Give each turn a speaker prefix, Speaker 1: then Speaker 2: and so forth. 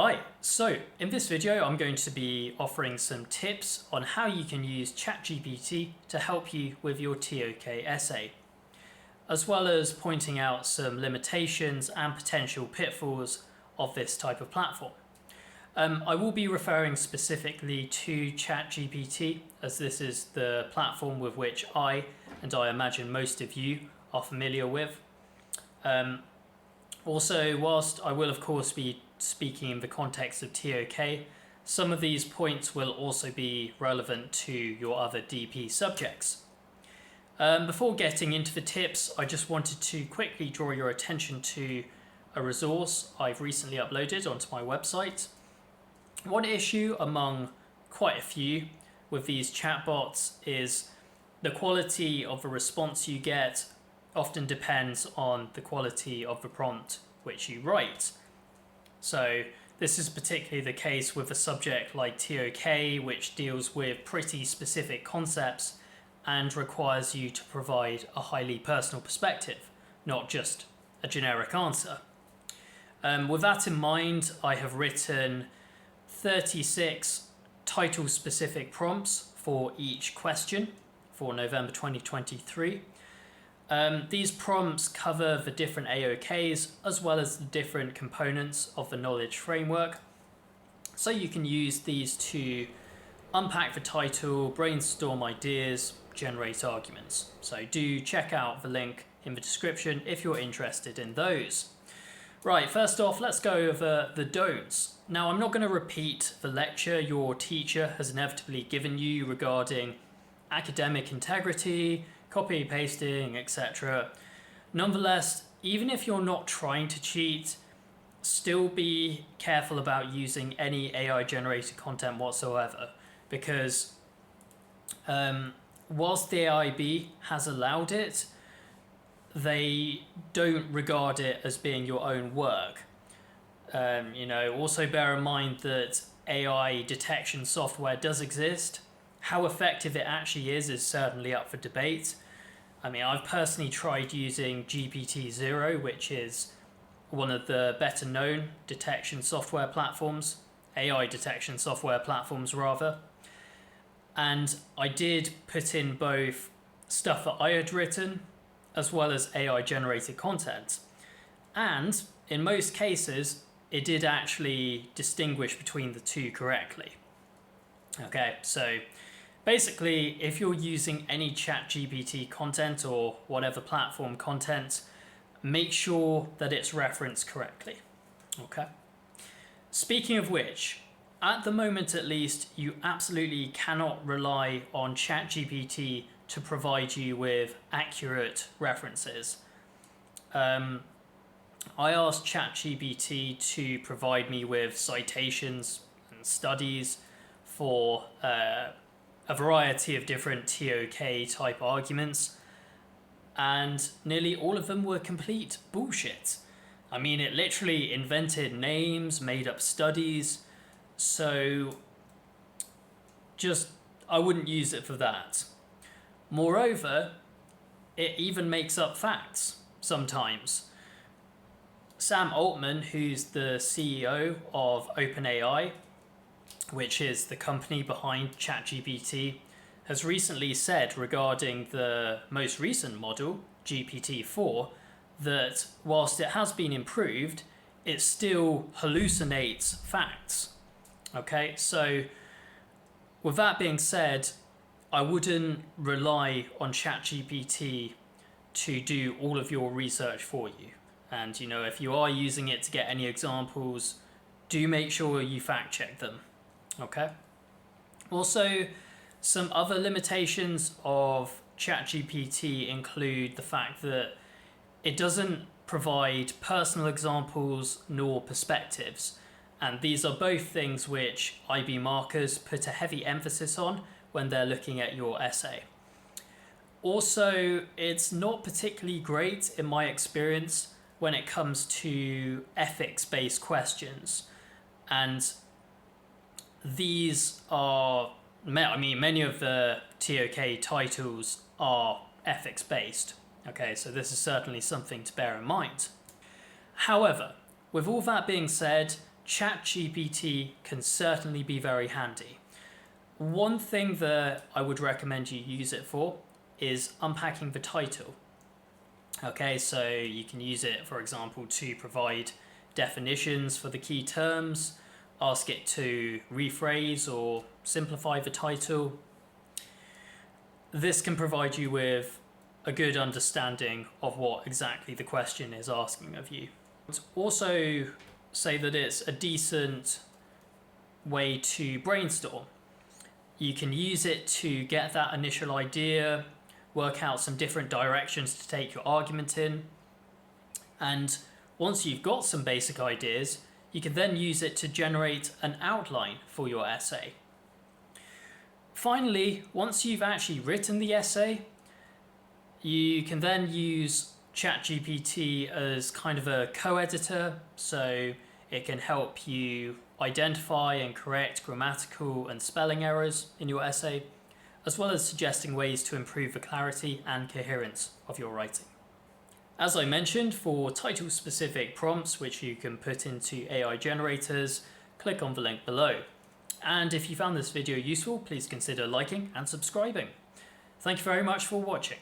Speaker 1: Hi, so in this video I'm going to be offering some tips on how you can use ChatGPT to help you with your TOK essay, as well as pointing out some limitations and potential pitfalls of this type of platform. I will be referring specifically to ChatGPT, as this is the platform with which I imagine most of you are familiar with. Also, whilst I will of course be speaking in the context of TOK, some of these points will also be relevant to your other DP subjects. Before getting into the tips, I just wanted to quickly draw your attention to a resource I've recently uploaded onto my website. One issue among quite a few with these chatbots is the quality of the response you get often depends on the quality of the prompt which you write. So this is particularly the case with a subject like TOK, which deals with pretty specific concepts and requires you to provide a highly personal perspective, not just a generic answer. With that in mind, I have written 36 title-specific prompts for each question for November 2023. These prompts cover the different AOKs as well as the different components of the knowledge framework. So you can use these to unpack the title, brainstorm ideas, generate arguments. So do check out the link in the description if you're interested in those. Right, first off, let's go over the don'ts. Now, I'm not going to repeat the lecture your teacher has inevitably given you regarding academic integrity, copy pasting, etc. Nonetheless, even if you're not trying to cheat, still be careful about using any AI generated content whatsoever, because whilst the AIB has allowed it, they don't regard it as being your own work. Also bear in mind that AI detection software does exist. How effective it actually is certainly up for debate. I mean, I've personally tried using GPT-0, which is one of the better known detection software platforms, AI detection software platforms rather. And I did put in both stuff that I had written as well as AI generated content. And in most cases, it did actually distinguish between the two correctly. Okay, so basically, if you're using any ChatGPT content or whatever platform content, make sure that it's referenced correctly. Okay. Speaking of which, at the moment at least, you absolutely cannot rely on ChatGPT to provide you with accurate references. I asked ChatGPT to provide me with citations and studies for a variety of different TOK type arguments, and nearly all of them were complete bullshit. I mean, it literally invented names, made up studies, so I wouldn't use it for that. Moreover, it even makes up facts sometimes. Sam Altman, who's the CEO of OpenAI, which is the company behind ChatGPT, has recently said regarding the most recent model, GPT-4, that whilst it has been improved, it still hallucinates facts. Okay, so with that being said, I wouldn't rely on ChatGPT to do all of your research for you. And if you are using it to get any examples, do make sure you fact check them. Okay. Also, some other limitations of ChatGPT include the fact that it doesn't provide personal examples nor perspectives. And these are both things which IB markers put a heavy emphasis on when they're looking at your essay. Also, it's not particularly great in my experience when it comes to ethics-based questions. And these are, many of the TOK titles are ethics-based. Okay, so this is certainly something to bear in mind. However, with all that being said, ChatGPT can certainly be very handy. One thing that I would recommend you use it for is unpacking the title. Okay, so you can use it, for example, to provide definitions for the key terms, ask it to rephrase or simplify the title. This can provide you with a good understanding of what exactly the question is asking of you. I'd also say that it's a decent way to brainstorm. You can use it to get that initial idea, work out some different directions to take your argument in, and once you've got some basic ideas, you can then use it to generate an outline for your essay. Finally, once you've actually written the essay, you can then use ChatGPT as kind of a co-editor, so it can help you identify and correct grammatical and spelling errors in your essay, as well as suggesting ways to improve the clarity and coherence of your writing. As I mentioned, for title-specific prompts which you can put into AI generators, click on the link below. And if you found this video useful, please consider liking and subscribing. Thank you very much for watching.